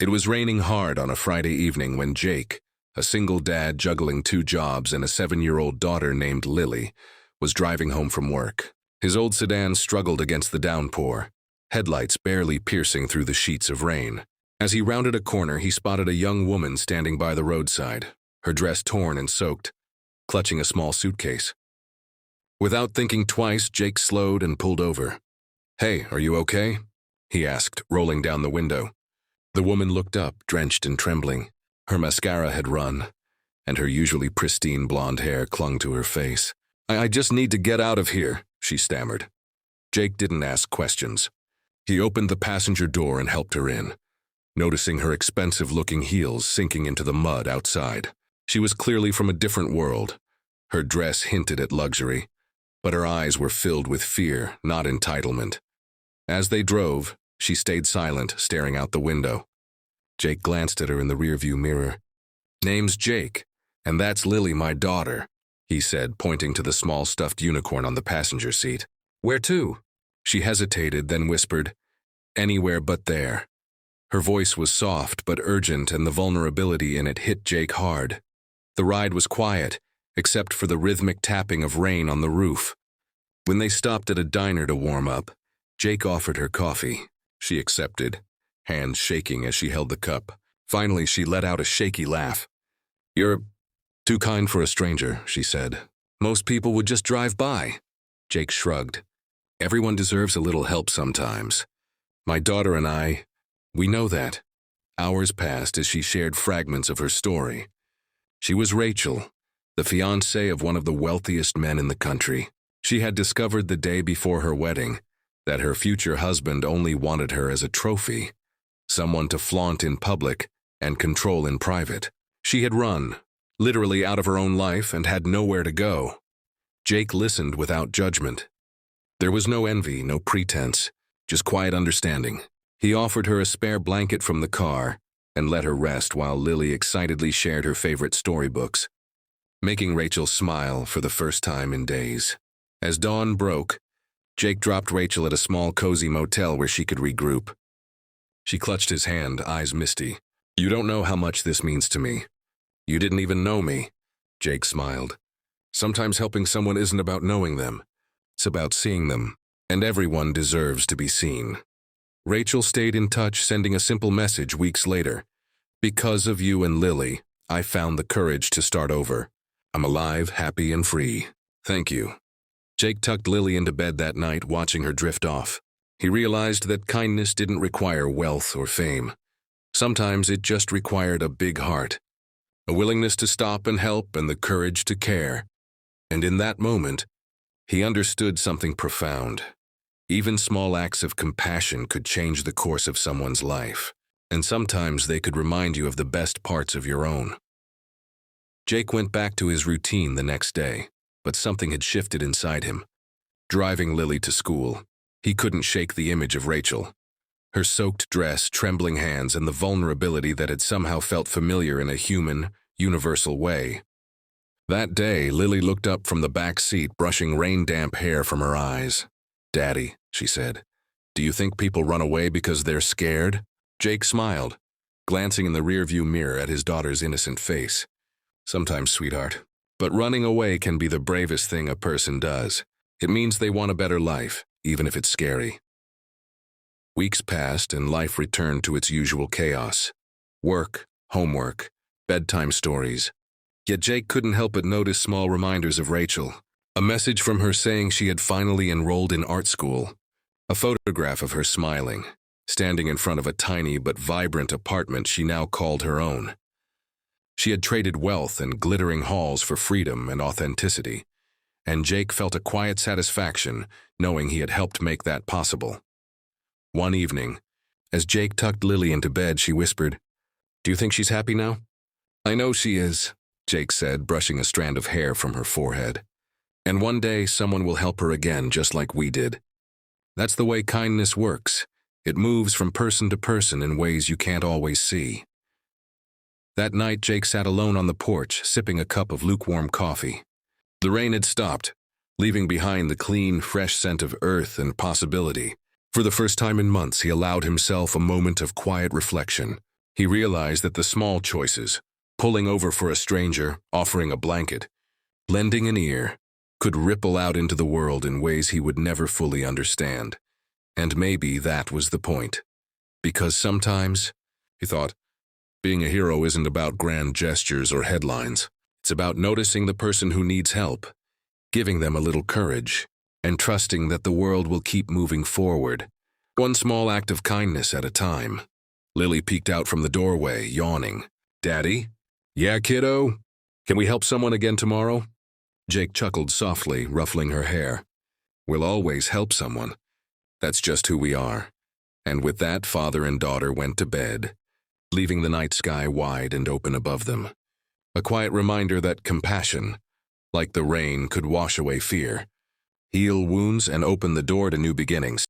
It was raining hard on a Friday evening when Jake, a single dad juggling 2 jobs and a 7-year-old daughter named Lily, was driving home from work. His old sedan struggled against the downpour, headlights barely piercing through the sheets of rain. As he rounded a corner, he spotted a young woman standing by the roadside, her dress torn and soaked, clutching a small suitcase. Without thinking twice, Jake slowed and pulled over. "Hey, are you okay?" he asked, rolling down the window. The woman looked up, drenched and trembling. Her mascara had run, and her usually pristine blonde hair clung to her face. I just need to get out of here," she stammered. Jake didn't ask questions. He opened the passenger door and helped her in, noticing her expensive-looking heels sinking into the mud outside. She was clearly from a different world. Her dress hinted at luxury, but her eyes were filled with fear, not entitlement. As they drove, she stayed silent, staring out the window. Jake glanced at her in the rearview mirror. "Name's Jake, and that's Lily, my daughter," he said, pointing to the small stuffed unicorn on the passenger seat. "Where to?" She hesitated, then whispered, "Anywhere but there." Her voice was soft but urgent, and the vulnerability in it hit Jake hard. The ride was quiet, except for the rhythmic tapping of rain on the roof. When they stopped at a diner to warm up, Jake offered her coffee. She accepted, hands shaking as she held the cup. Finally, she let out a shaky laugh. "You're too kind for a stranger," she said. "Most people would just drive by." Jake shrugged. "Everyone deserves a little help sometimes. My daughter and I, we know that." Hours passed as she shared fragments of her story. She was Rachel, the fiancée of one of the wealthiest men in the country. She had discovered the day before her wedding that her future husband only wanted her as a trophy, someone to flaunt in public and control in private. She had run, literally out of her own life, and had nowhere to go. Jake listened without judgment. There was no envy, no pretense, just quiet understanding. He offered her a spare blanket from the car and let her rest while Lily excitedly shared her favorite storybooks, making Rachel smile for the first time in days. As dawn broke, Jake dropped Rachel at a small, cozy motel where she could regroup. She clutched his hand, eyes misty. "You don't know how much this means to me. You didn't even know me." Jake smiled. "Sometimes helping someone isn't about knowing them. It's about seeing them, and everyone deserves to be seen." Rachel stayed in touch, sending a simple message weeks later. "Because of you and Lily, I found the courage to start over. I'm alive, happy, and free. Thank you." Jake tucked Lily into bed that night, watching her drift off. He realized that kindness didn't require wealth or fame. Sometimes it just required a big heart, a willingness to stop and help, and the courage to care. And in that moment, he understood something profound. Even small acts of compassion could change the course of someone's life, and sometimes they could remind you of the best parts of your own. Jake went back to his routine the next day, but something had shifted inside him. Driving Lily to school, he couldn't shake the image of Rachel. Her soaked dress, trembling hands, and the vulnerability that had somehow felt familiar in a human, universal way. That day, Lily looked up from the back seat, brushing rain-damp hair from her eyes. "Daddy," she said, "do you think people run away because they're scared?" Jake smiled, glancing in the rearview mirror at his daughter's innocent face. "Sometimes, sweetheart. But running away can be the bravest thing a person does. It means they want a better life, even if it's scary." Weeks passed and life returned to its usual chaos. Work, homework, bedtime stories. Yet Jake couldn't help but notice small reminders of Rachel. A message from her saying she had finally enrolled in art school. A photograph of her smiling, standing in front of a tiny but vibrant apartment she now called her own. She had traded wealth and glittering halls for freedom and authenticity, and Jake felt a quiet satisfaction knowing he had helped make that possible. One evening, as Jake tucked Lily into bed, she whispered, "Do you think she's happy now?" "I know she is," Jake said, brushing a strand of hair from her forehead. "And one day someone will help her again, just like we did. That's the way kindness works. It moves from person to person in ways you can't always see." That night, Jake sat alone on the porch, sipping a cup of lukewarm coffee. The rain had stopped, leaving behind the clean, fresh scent of earth and possibility. For the first time in months, he allowed himself a moment of quiet reflection. He realized that the small choices, pulling over for a stranger, offering a blanket, lending an ear, could ripple out into the world in ways he would never fully understand. And maybe that was the point. Because sometimes, he thought, being a hero isn't about grand gestures or headlines. It's about noticing the person who needs help, giving them a little courage, and trusting that the world will keep moving forward, one small act of kindness at a time. Lily peeked out from the doorway, yawning. "Daddy? Yeah, kiddo? Can we help someone again tomorrow?" Jake chuckled softly, ruffling her hair. "We'll always help someone. That's just who we are." And with that, father and daughter went to bed, leaving the night sky wide and open above them. A quiet reminder that compassion, like the rain, could wash away fear, heal wounds, and open the door to new beginnings.